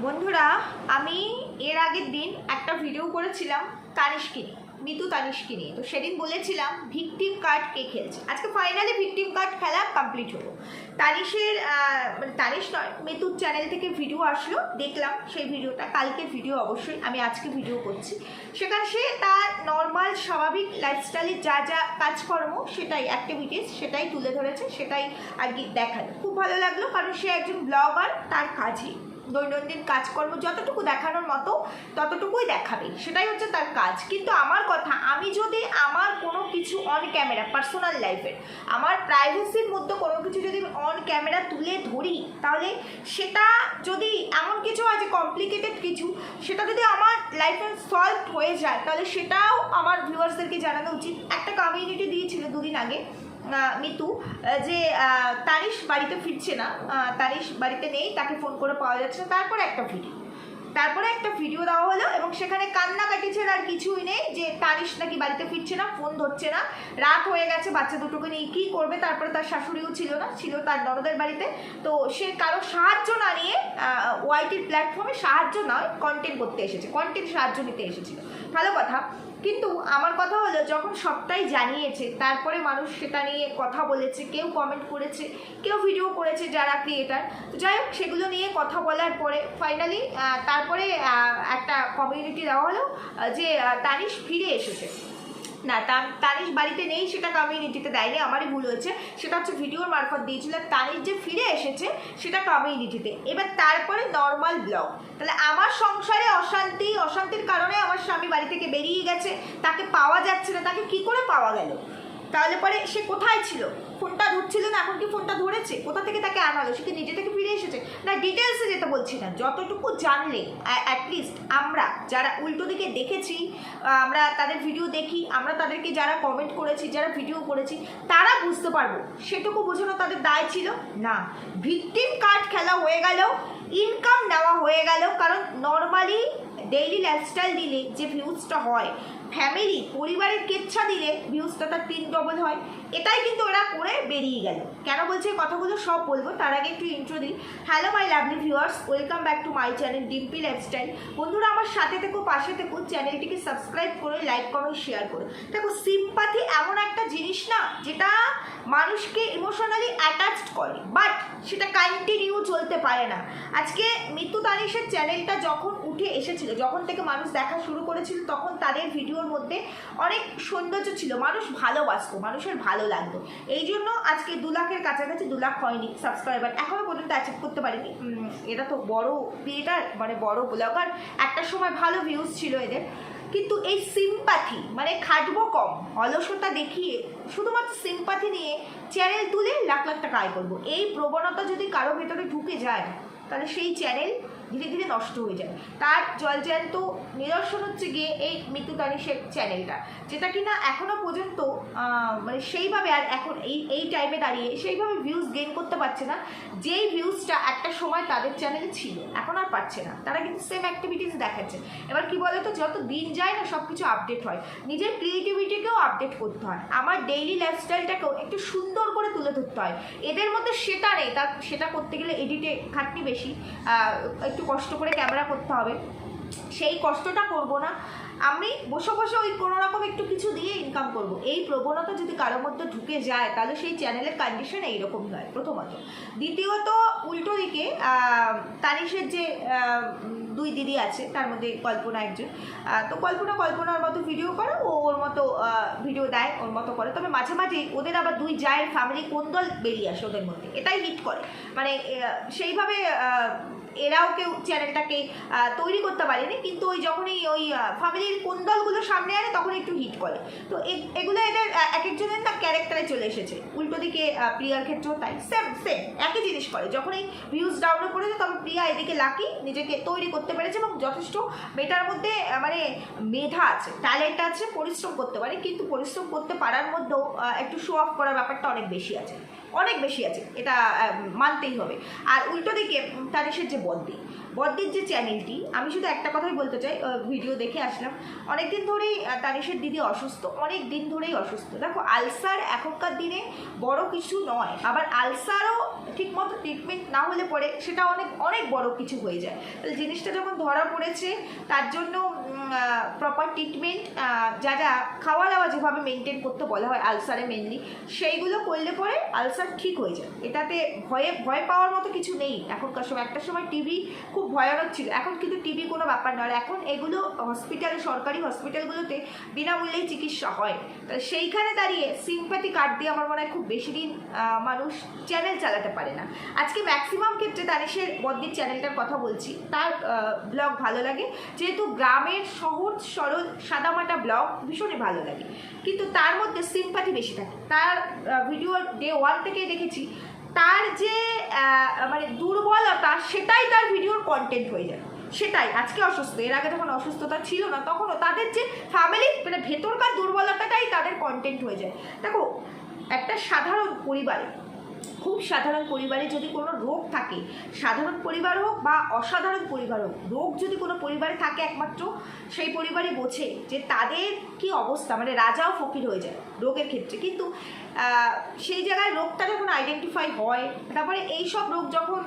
বন্ধুরা, আমি এর আগের দিন একটা ভিডিও করেছিলাম তানিশকে নিয়ে, মিতু তানিশকে নিয়ে। তো সেদিন বলেছিলাম ভিকটিম কার্ড কে খেলছে। আজকে ফাইনালি ভিকটিম কার্ড খেলা কমপ্লিট হলো। তানিশের তানিশ নয়, মিতুর চ্যানেল থেকে ভিডিও আসলো, দেখলাম সেই ভিডিওটা। কালকের ভিডিও অবশ্যই, আমি আজকে ভিডিও করছি। সেখানে সে তার নর্মাল স্বাভাবিক লাইফস্টাইলে যা যা কাজকর্ম, সেটাই অ্যাক্টিভিটিস, সেটাই তুলে ধরেছে, সেটাই আর কি দেখালো। খুব ভালো লাগলো, কারণ সে একজন ব্লগার, তার কাজই দৈনন্দিন কাজকর্ম যতটুকু দেখানোর মতো ততটুকুই দেখাবে, সেটাই হচ্ছে তার কাজ। কিন্তু আমার কথা, আমি যদি আমার কোনো কিছু অন ক্যামেরা, পার্সোনাল লাইফের, আমার প্রাইভেসির মধ্যে কোনো কিছু যদি অন ক্যামেরা তুলে ধরি, তাহলে সেটা যদি এমন কিছু হয় যে কমপ্লিকেটেড কিছু, সেটা যদি আমার লাইফে সলভ হয়ে যায়, তাহলে সেটাও আমার ভিউয়ার্সদেরকে জানানো উচিত। একটা কমিউনিটি দিয়েছিল দুদিন আগে মিতু, যে তানিশ বাড়িতে ফিরছে না, তানিশ বাড়িতে নেই, তাকে ফোন করে পাওয়া যাচ্ছে না। তারপরে একটা ভিডিও দেওয়া হলো এবং সেখানে কান্নাকাটি ছেড়ে আর কিছুই নেই, যে তানিশ নাকি বাড়িতে ফিরছে না, ফোন ধরছে না, রাত হয়ে গেছে, বাচ্চা দুটোকে নিয়ে কী করবে। তারপরে তার শাশুড়িও ছিল না, ছিল তার ননদের বাড়িতে। তো সে কারো সাহায্য না নিয়ে ওয়াইটির প্ল্যাটফর্মে সাহায্য নয়, কন্টেন্ট করতে এসেছে, কন্টেন্ট সাহায্য নিতে এসেছিল, ভালো কথা। কিন্তু আমার কথা হলো, যখন সবটাই জানিয়েছে, তারপরে মানুষ সেটা নিয়ে কথা বলেছে, কেউ কমেন্ট করেছে, কেউ ভিডিও করেছে যারা ক্রিয়েটার। তো যাই হোক, সেগুলো নিয়ে কথা বলার পরে ফাইনালি তারপরে একটা কমিউনিটি দেওয়া হলো যে তানিশ ফিরে এসেছে। না, তানিশ বাড়িতে নেই, সেটা কমিউনিটিতে দেয়নি, আমারই ভুল হয়েছে। সেটা হচ্ছে ভিডিওর মারফত দিয়েছিল। তানিশ যে ফিরে এসেছে সেটা কমিউনিটিতে। এবার তারপরে নর্মাল ব্লগ। তাহলে আমার সংসারে অশান্তির কারণে আমার স্বামী বাড়ি থেকে বেরিয়ে গেছে, তাকে পাওয়া যাচ্ছে না, তাকে কি করে পাওয়া গেল? তাহলে পরে সে কোথায় ছিল? ফোনটা ধরছিল না, এখন কি ফোনটা ধরেছে? কোথা থেকে তাকে আনালো? সে কি নিজে থেকে ফিরে এসেছে? না, ডিটেলসে যেতে বলছি না, যতটুকু জানলে অ্যাটলিস্ট আমরা যারা উল্টো দিকে দেখেছি, আমরা তাদের ভিডিও দেখি, আমরা তাদেরকে যারা কমেন্ট করেছি, যারা ভিডিও করেছি, তারা বুঝতে পারবো, সেটুকু বোঝানো তাদের দায় ছিল না। ভিকটিম কার্ড খেলা হয়ে গেল, ইনকাম নেওয়া হয়ে গেল। কারণ নর্মালি ডেইলি লাইফস্টাইল দিলে যে ভিউজটা হয়, ফ্যামিলি পরিবারের কেচ্ছা দিলে ভিউজটা তার 3 ডবল হয়। এটাই কিন্তু ওরা করে বেরিয়ে গেল। কেন বলছে এই কথাগুলো সব বলবো, তার আগে একটু ইন্ট্রো দিই। Hello my lovely viewers, welcome back to my channel Dimpi lifestyle. বন্ধুরা, আমার সাথে থেকো, পাশে থেকো, চ্যানেলটিকে সাবস্ক্রাইব করে লাইক কমেন্ট শেয়ার করো। দেখো, সিম্পাথি এমন একটা জিনিস না, যেটা মানুষকে ইমোশনালি অ্যাটাচড করে, বাট সেটা কন্টিনিউ চলতে পারে না। আজকে মিতু তানিশের চ্যানেলটা যখন উঠে এসেছিল, যখন থেকে মানুষ দেখা শুরু করেছিল, তখন তাদের ভিডিওর মধ্যে অনেক সৌন্দর্য ছিল, মানুষ ভালোবাসতো, মানুষের ভালো লাগতো। এই জন্য আজকে 2 লাখের কাছাকাছি, 2 লাখ হয়নি সাবস্ক্রাইবার, এখনও পর্যন্ত অ্যাচিভ করতে পারেনি। এরা তো বড় ক্রিয়েটার, মানে বড় ব্লগার, একটা সময় ভালো ভিউজ ছিল এদের। কিন্তু এই সিম্পাথি, মানে খাটবো কম, অলসতা দেখিয়ে শুধুমাত্র সিম্পাথি নিয়ে চ্যানেল তুলে লাখ লাখ টাকা আয় করবো, এই প্রবণতা যদি কারো ভেতরে ঢুকে যায়, তাহলে সেই চ্যানেল ধীরে ধীরে নষ্ট হয়ে যায়। তার জলজ্যান্ত নিদর্শন হচ্ছে গিয়ে এই মিতু তানিশের চ্যানেলটা, যেটা কিনা এখনও পর্যন্ত মানে সেইভাবে, আর এখন এই টাইমে দাঁড়িয়ে সেইভাবে ভিউজ গেইন করতে পারছে না, যেই ভিউজটা একটা সময় তাদের চ্যানেলে ছিল, এখন আর পাচ্ছে না। তারা কিন্তু সেম অ্যাক্টিভিটিস দেখাচ্ছে। এবার কি বলে তো, যত দিন যায় না, সব কিছু আপডেট হয়, নিজের ক্রিয়েটিভিটিকেও আপডেট করতে হয়, আমার ডেইলি লাইফস্টাইলটাকেও একটু সুন্দর করে তুলে ধরতে হয়। এদের মধ্যে সেটা নেই, তার সেটা করতে গেলে এডিটে খাটনি বেশি, একটু কষ্ট করে ক্যামেরা করতে হবে, সেই কষ্টটা করব না। আমি বসে বসে ওই কোনো রকম একটু কিছু দিয়ে ইনকাম করব, এই প্রবণতা যদি কারোর মধ্যে ঢুকে যায়, তাহলে সেই চ্যানেলের কন্ডিশন এইরকমই হয়, প্রথমত। দ্বিতীয়ত, উল্টো দিকে তানিশের যে 2 দিদি আছে, তার মধ্যে কল্পনা একজন। তো কল্পনার মতো ভিডিও করে, ও ওর মতো ভিডিও দেয়, ওর মতো করে। তবে মাঝে মাঝে ওদের আবার 2 জায়ের ফ্যামিলি কোন্দল বেরিয়ে আসে ওদের মধ্যে, এটাই হিট করে। মানে সেইভাবে এরাও কেউ চ্যানেলটাকে তৈরি করতে পারেনি, কিন্তু ওই যখনই ওই ফ্যামিলির কোন্দলগুলো সামনে আনে, তখন একটু হিট করে। তো এগুলো এদের এক একজনের না ক্যারেক্টারে চলে এসেছে। উল্টো দিকে প্রিয়ার ক্ষেত্রেও তাই, সেম একই জিনিস করে। যখনই ভিউজ ডাউনলোড করেছে, তখন প্রিয়া এদিকে লাকি নিজেকে তৈরি করতে পেরেছে, এবং যথেষ্ট মেটার মধ্যে মানে মেধা আছে, ট্যালেন্ট আছে, পরিশ্রম করতে পারে। কিন্তু পরিশ্রম করতে পারার মধ্যেও একটু শো অফ করার ব্যাপারটা অনেক বেশি আছে, এটা মানতেই হবে। আর উল্টো দিকে তানিশের যে বদ্দি, বদ্দির যে চ্যানেলটি, আমি শুধু একটা কথাই বলতে চাই, ভিডিও দেখে আসলাম, অনেক দিন ধরেই তানিশের দিদি অসুস্থ, অনেক দিন ধরেই অসুস্থ। দেখো আলসার এখনকার দিনে বড় কিছু নয়, আবার আলসারও ঠিকমতো ট্রিটমেন্ট না হলে পরে সেটা অনেক অনেক বড় কিছু হয়ে যায়। তাহলে জিনিসটা যখন ধরা পড়েছে তার জন্য প্রপার ট্রিটমেন্ট, যা যা খাওয়া দাওয়া যেভাবে মেনটেন করতে বলা হয় আলসারে মেনলি, সেইগুলো করলে পরে আলসার ঠিক হয়ে যায়। এটাতে ভয় পাওয়ার মতো কিছু নেই এখনকার সময়। একটা সময় টিবি খুব ভয়ানক ছিল, এখন কিন্তু টিবি কোনো ব্যাপার নয়। এখন এগুলো হসপিটালে, সরকারি হসপিটালগুলোতে বিনামূল্যেই চিকিৎসা হয়। তাহলে সেইখানে দাঁড়িয়ে সিম্প্যাথি কার্ড দিয়ে আমার মনে হয় খুব বেশি দিন মানুষ চ্যানেল চালাতে পারে না। আজকে ম্যাক্সিমাম ক্ষেত্রে তানিশের বদ্দির চ্যানেলটার কথা বলছি, তার ব্লগ ভালো লাগে, যেহেতু গ্রামের সহজ সরল সাদামাটা ব্লগ ভীষণই ভালো লাগে, কিন্তু তার মধ্যে সিম্প্যাথি বেশি থাকে। তার ভিডিও ডে 1 থেকে দেখেছি, তার যে মানে দুর্বলতা সেটাই তার ভিডিওর কন্টেন্ট হয়ে যায়। সেটাই আজকে অসুস্থ, এর আগে যখন অসুস্থতা ছিল না তখনও তাদের যে ফ্যামিলি মানে ভেতরকার দুর্বলতাটাই তাদের কন্টেন্ট হয়ে যায়। দেখো একটা সাধারণ পরিবারে, খুব সাধারণ পরিবারে যদি কোনো রোগ থাকে, সাধারণ পরিবার হোক বা অসাধারণ পরিবার হোক, রোগ যদি কোনো পরিবারে থাকে একমাত্র সেই পরিবারই বোঝে যে তাদের কি অবস্থা, মানে রাজাও ফকির হয়ে যায় রোগের ক্ষেত্রে। কিন্তু সেই জায়গায় রোগটা যখন আইডেন্টিফাই হয়, তারপরে এই সব রোগ যখন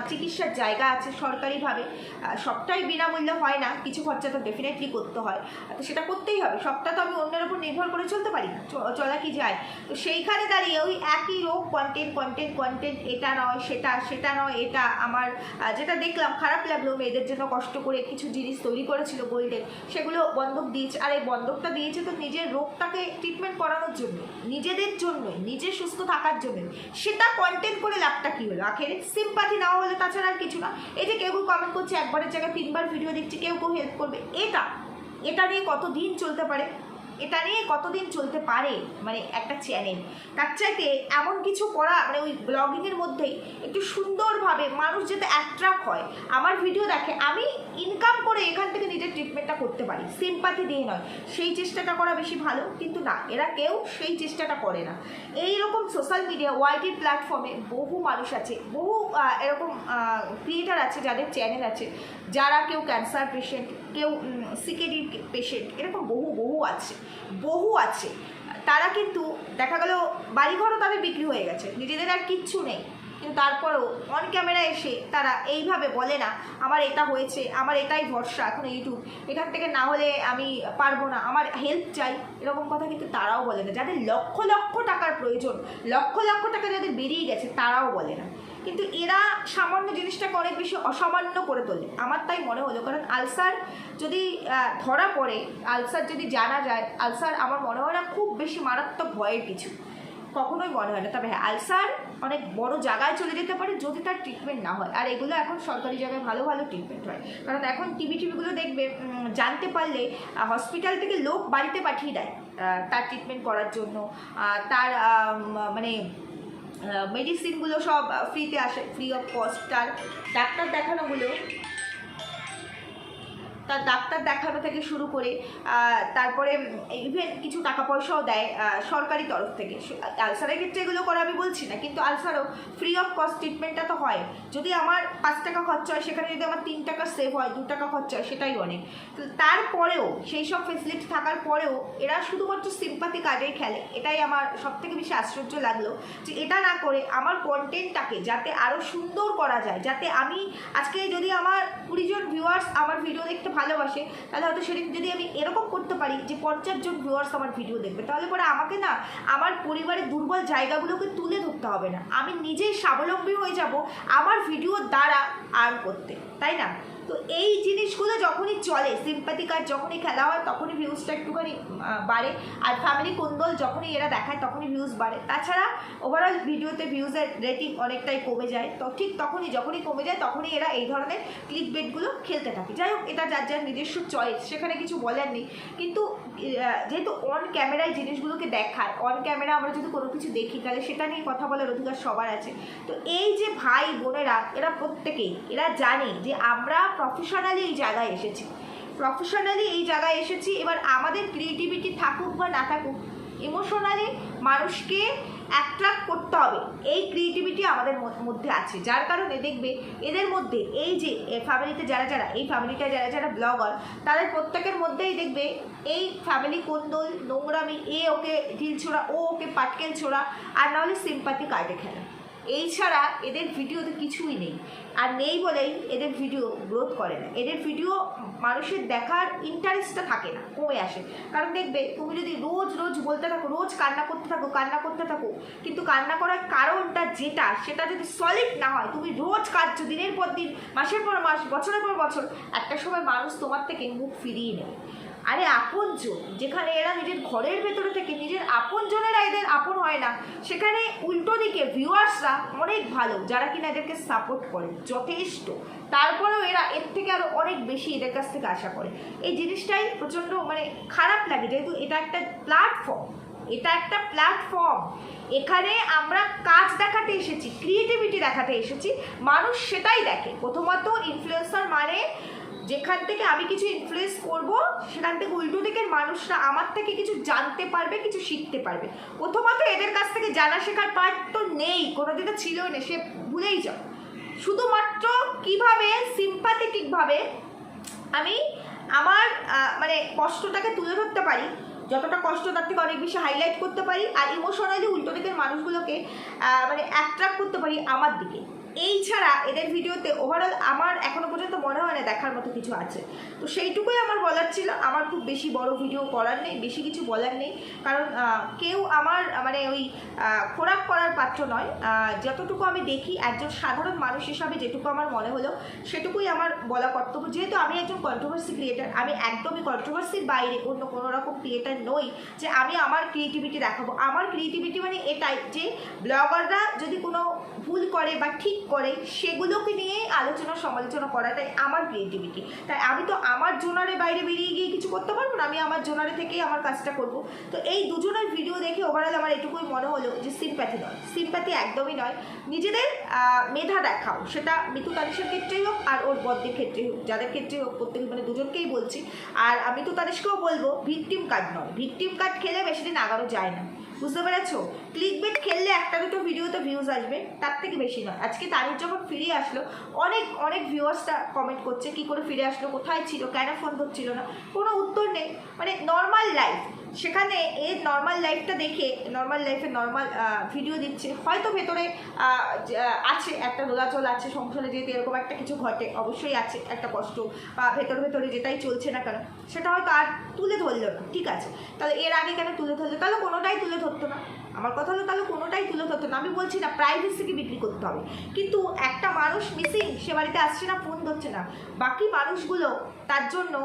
চিকিৎসার জায়গা আছে সরকারিভাবে, সবটাই বিনামূল্যে হয় না, কিছু খরচা তো ডেফিনেটলি করতে হয়, তো সেটা করতেই হবে। সবটা তো আমি অন্যের উপর নির্ভর করে চলতে পারি না, চলা কি যায়। তো সেইখানে দাঁড়িয়ে ওই একই রোগ কন্টেন্ট এটা নয় সেটা, সেটা নয় এটা। আমার যেটা দেখলাম খারাপ লাগলো, মেয়েদের জন্য কষ্ট করে কিছু জিনিস তৈরি করেছিল গোল্ডের, সেগুলো বন্ধক দিয়েছে। আর এই বন্ধকটা দিয়েছে তো নিজের রোগটাকে ট্রিটমেন্ট করানোর জন্য, নিজেদের জন্য, নিজে সুস্থ থাকার জন্য। সেটা কন্টেন্ট করে লাভটা কী হলো? আখেরে সিম্পাথি না হলে তাছাড়া আর কিছু না। এই যে কেউ কমেন্ট করছে একবারের জায়গায় 3বার ভিডিও দেখছি, কেউ হেল্প করবে, এটা নিয়ে কতদিন চলতে পারে? এটা নিয়ে কতদিন চলতে পারে মানে একটা চ্যানেল? তার চাইতে এমন কিছু করা, মানে ওই ব্লগিংয়ের মধ্যেই একটু সুন্দরভাবে মানুষ যাতে অ্যাট্রাক্ট হয়, আমার ভিডিও দেখে, আমি ইনকাম করে এখান থেকে নিজের ট্রিটমেন্টটা করতে পারি, সিম্পাথি দিয়ে নয়, সেই চেষ্টাটা করা বেশি ভালো। কিন্তু না, এরা কেউ সেই চেষ্টাটা করে না। এই রকম সোশ্যাল মিডিয়া ওয়াইটি প্ল্যাটফর্মে বহু মানুষ আছে, বহু এরকম ক্রিয়েটার আছে যাদের চ্যানেল আছে, যারা কেউ ক্যান্সার পেশেন্ট, কেউ সিকেডি পেশেন্ট, এরকম বহু আছে। তারা কিন্তু দেখা গেল বাড়িঘরও তাদের বিক্রি হয়ে গেছে, নিজেদের আর কিচ্ছু নেই, কিন্তু তারপরেও অন ক্যামেরা এসে তারা এইভাবে বলে না আমার এটা হয়েছে, আমার এটাই ভরসা এখন ইউটিউব, এখান থেকে না হলে আমি পারবো না, আমার হেল্প চাই, এরকম কথা কিন্তু তারাও বলে না। যাদের লক্ষ লক্ষ টাকার প্রয়োজন, লক্ষ লক্ষ টাকা যাদের বেরিয়ে গেছে, তারাও বলে না। কিন্তু এরা সামান্য জিনিসটাকে অনেক বেশি অসামান্য করে তোলে, আমার তাই মনে হলো। কারণ আলসার যদি ধরা পড়ে, আলসার যদি জানা যায়, আলসার আমার মনে হয় না খুব বেশি মারাত্মক ভয়ের কিছু, কখনোই মনে হয় না। তবে হ্যাঁ, আলসার অনেক বড় জায়গায় চলে যেতে পারে যদি তার ট্রিটমেন্ট না হয়। আর এগুলো এখন সরকারি জায়গায় ভালো ভালো ট্রিটমেন্ট হয়, কারণ এখন টিভিগুলো দেখবে, জানতে পারলে হসপিটাল থেকে লোক বাড়িতে পাঠিয়ে দেয় তার ট্রিটমেন্ট করার জন্য। তার মানে মেডিসিনগুলো সব ফ্রিতে আসে, ফ্রি অফ কস্ট। তার ডাক্তার দেখানো থেকে শুরু করে তারপরে ইভেন কিছু টাকা পয়সাও দেয় সরকারি তরফ থেকে। আলসারের ক্ষেত্রে এগুলো করে আমি বলছি না, কিন্তু আলসারও ফ্রি অফ কস্ট ট্রিটমেন্টটা তো হয়। যদি আমার 5 টাকা খরচা হয়, সেখানে যদি আমার 3 টাকা সেভ হয়, 2 টাকা খরচা হয়, সেটাই অনেক। তো তারপরেও সেই সব ফেসিলিটি থাকার পরেও এরা শুধুমাত্র সিম্পাথি কার্ডেই খেলে। এটাই আমার সবথেকে বেশি আশ্চর্য লাগলো, যে এটা না করে আমার কন্টেন্টটাকে যাতে আরও সুন্দর করা যায়, যাতে আমি আজকে যদি আমার 20 জন ভিউয়ার্স আমার ভিডিও দেখতে ভালোবাসে, তাহলে হয়তো সেদিন যদি আমি এরকম করতে পারি যে 50 জন ভিউয়ার্স আমার ভিডিও দেখবে, তাহলে পরে আমাকে না আমার পরিবারের দুর্বল জায়গাগুলোকে তুলে ধরতে হবে না, আমি নিজেই স্বাবলম্বী হয়ে যাব আমার ভিডিওর দ্বারা আর্ন করতে, তাই না? তো এই জিনিসগুলো যখনই চলে, সিম্প্যাথি কার্ড যখনই খেলা হয়, তখনই ভিউজটা একটুখানি বাড়ে। আর ফ্যামিলি কোন্দল যখনই এরা দেখায়, তখনই ভিউজ বাড়ে। তাছাড়া ওভারঅল ভিডিওতে ভিউজের রেটিং অনেকটাই কমে যায়, তো ঠিক যখনই কমে যায়, তখনই এরা এই ধরনের ক্লিক বেটগুলো খেলতে থাকে। যাই হোক, এটা যার নিজস্ব চয়েস, সেখানে কিছু বলার নেই। কিন্তু যেহেতু অন ক্যামেরায় জিনিসগুলোকে দেখায়, অন ক্যামেরা আমরা যদি কোনো কিছু দেখি, তাহলে সেটা নিয়ে কথা বলার অধিকার সবার আছে। তো এই যে ভাই বোনেরা, এরা প্রত্যেকেই এরা জানে যে আমরা প্রফেশনালি এই জায়গায় এসেছি। এবার আমাদের ক্রিয়েটিভিটি থাকুক বা না থাকুক, ইমোশনালি মানুষকে অ্যাট্রাক্ট করতে হবে, এই ক্রিয়েটিভিটি আমাদের মধ্যে আছে। যার কারণে দেখবে এদের মধ্যে এই যে ফ্যামিলিতে যারা এই ফ্যামিলিতে যারা ব্লগার, তাদের প্রত্যেকের মধ্যেই দেখবে এই ফ্যামিলি কোন্দল, নোংরামি, এ ওকে ঢিল ছোড়া, ও ওকে পাটকেল ছোড়া, আর নাহলে সিম্পাথি কার্ডে খেলা। এই ছাড়া এদের ভিডিওতে কিছুই নেই, আর নেই বলেই এদের ভিডিও গ্রোথ করে না। এদের ভিডিও মানুষের দেখার ইন্টারেস্টটা থাকে না, কমে আসে। কারণ দেখবে তুমি যদি রোজ রোজ বলতে থাকো, রোজ কান্না করতে থাকো, কিন্তু কান্না করার কারণটা সেটা যদি সলিড না হয়, তুমি রোজ কাঁদছো দিনের পর দিন, মাসের পর মাস, বছরের পর বছর, একটা সময় মানুষ তোমার থেকে মুখ ফিরিয়ে নেবে। আরে আপনজন, যেখানে এরা নিজের ঘরের ভেতরে থেকে নিজের আপনজনেরা এদের আপন হয় না, সেখানে উল্টো দিকে ভিউয়ার্সরা অনেক ভালো, যারা কিনা এদেরকে সাপোর্ট করে যথেষ্ট, তারপরেও এরা এর থেকে আরও অনেক বেশি এদের কাছ থেকে আশা করে। এই জিনিসটাই প্রচণ্ড খারাপ লাগে, যেহেতু এটা একটা প্ল্যাটফর্ম, এখানে আমরা কাজ দেখাতে এসেছি, ক্রিয়েটিভিটি দেখাতে এসেছি, মানুষ সেটাই দেখে। প্রথমত ইনফ্লুয়েন্সার মানে যেখান থেকে আমি কিছু ইনফ্লুয়েন্স করব, সেখান থেকে উল্টো দিকের মানুষরা আমার থেকে কিছু জানতে পারবে, কিছু শিখতে পারবে। প্রথমত এদের কাছ থেকে জানা শেখার পার্ট তো নেই, কোনোদিনও ছিলই না, সে ভুলেই যাও। শুধুমাত্র কিভাবে সিম্প্যাথেটিকভাবে আমি আমার কষ্টটাকে তুলে ধরতে পারি, যতটা কষ্ট তার থেকে অনেক বেশি হাইলাইট করতে পারি, আর ইমোশনালি উল্টো দিকের মানুষগুলোকে অ্যাট্রাক্ট করতে পারি আমার দিকে। এই ছাড়া এদের ভিডিওতে ওভারঅল আমার এখনো পর্যন্ত মনে হয় না দেখার মতো কিছু আছে। তো সেইটুকুই আমার বলার ছিল। আমার খুব বেশি বড় ভিডিও করার নেই, বেশি কিছু বলার নেই, কারণ কেউ আমার ওই খোরাক করার পাত্র নয়। যতটুকু আমি দেখি একজন সাধারণ মানুষ হিসাবে যেটুকু আমার মনে হলো সেটুকুই আমার বলা কর্তব্য। যেহেতু আমি একজন কন্ট্রোভার্সি ক্রিয়েটার, আমি একদমই কন্ট্রোভার্সির বাইরে অন্য কোনো রকম ক্রিয়েটার নই যে আমি আমার ক্রিয়েটিভিটি দেখাবো। আমার ক্রিয়েটিভিটি এটাই যে ব্লগাররা যদি কোনো ভুল করে বা ঠিক করে, সেগুলোকে নিয়ে আলোচনা সমালোচনা করাটাই আমার ক্রিয়েটিভিটি। তাই আমি তো আমার জোনারের বাইরে বেরিয়ে গিয়ে কিছু করতে পারবো না, আমি আমার জোনারে থেকেই আমার কাজটা করব। তো এই দুজনের ভিডিও দেখে ওভারঅল আমার এটুকুই মনে হলো যে সিম্প্যাথি নয়, সিম্প্যাথি একদমই নয়। নিজেদের মেধা দেখাও, সেটা মিতু তানিশের ক্ষেত্রেই হোক আর ওর বদ্যের ক্ষেত্রেই হোক, যাদের ক্ষেত্রেই হোক, প্রত্যেক দুজনকেই বলছি। আর মিতু তানিশকেও বলবো ভিকটিম কার্ড নয়, ভিকটিম কার্ড খেলে বেশি দিন আগানো যায় না, বুঝতে পেরেছো? ক্লিকবেট খেললে একটা দুটো ভিডিওতে ভিউজ আসবে, তার থেকে বেশি নয়। আজকে তারিখ যখন ফিরে আসলো, অনেক ভিউয়ার্সরা কমেন্ট করছে কী করে ফিরে আসলো, কোথায় ছিল, কেন ফোন ধরছিল না, কোনো উত্তর নেই। নর্মাল লাইফ, সেখানে এর নর্মাল লাইফটা দেখে নর্মাল লাইফে নর্মাল ভিডিও দিচ্ছে, হয়তো ভেতরে আছে একটা দোলাচল আছে সংসারে, যেহেতু এরকম একটা কিছু ঘটে অবশ্যই আছে একটা কষ্ট, বা ভেতরে যেটাই চলছে না কেন সেটা হয়তো আর তুলে ধরলো না, ঠিক আছে। তাহলে এর আগে কেন তুলে ধরলো? তাহলে কোনোটাই তুলে ধরতো না। আমার কথা হলো তাহলে কোনোটাই তুলে ধরতো না। আমি বলছি না প্রাইভেসিকে বিক্রি করতে হবে, কিন্তু একটা মানুষ মিসিং, সে বাড়িতে আসছে না, ফোন ধরছে না, বাকি মানুষগুলো তার জন্য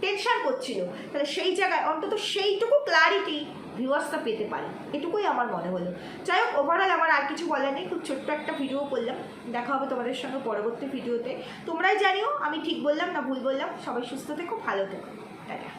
টেনশন করছিল, তাহলে সেই জায়গায় অন্তত সেইটুকু ক্লারিটি ভিউয়ার্সটা পেতে পারে, এটুকুই আমার মনে হলো। যাই হোক, ওভারঅল আমার আর কিছু বলার নেই, খুব ছোট্ট একটা ভিডিও করলাম। দেখা হবে তোমাদের সঙ্গে পরবর্তী ভিডিওতে। তোমরাই জানিও আমি ঠিক বললাম না ভুল বললাম। সবাই সুস্থ থেকো, ভালো থেকো, টাটা।